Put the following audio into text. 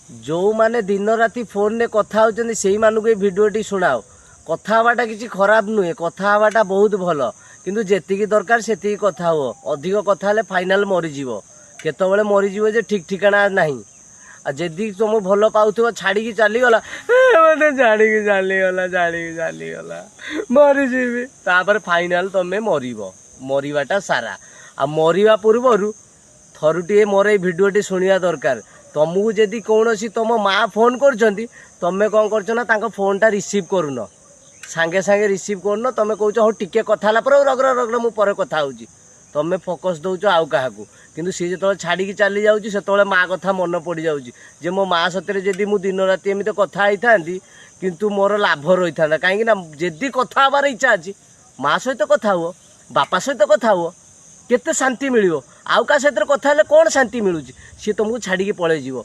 जो माने दिन राति फोन ने कथा होचंदी सेही मानुको भिडियोटी शुणाओ। कथा हवाटा किसी खराब नुहे, कथा हवाटा बहुत भल, किंतु जेतिकी दरकार सेतिकी कथा हो। अधिक कथा हेले फाइनाल मरीजीव, केतबेले मरीजीव जे ठीक ठिकाना नहीं। आ जदि तुम भल पाउथो छाड़ी चलीगला मत छाड़ी चलीगला मरीजी तापर फाइनाल तमें मरीवाटा सारा। आ मरीवा पूर्वर थरुटे मोर ये भिडियोटी शुणा दरकार। तुमको जदि कौन तुम माँ फोन कर तमें कौन कर फोनटा रिसीव करुन, सांगे सांगे रिसीव करन। तुम कौच हो टिके कथा रगड़ रगड़ मुझे कथा हो, तुम फोकस दौच आउ क्या, किंतु सी जो छाड़ी चली जाऊँगी से माँ कथा मन पड़ जाऊँगी जे मो माँ सतरे जदि मु दिन राति एमती कथा होई थांती किंतु मोर लाभ रही था। कहीं जदि कथा हबार इच्छा अच्छी माँ सहित कथा हुओ, बापा सहित कथा हुओ, केते शांति मिलियो। आउ का सहित कथा हेले कौन शांति मिलूची, सी तुमको छाड़ी पलि जीव।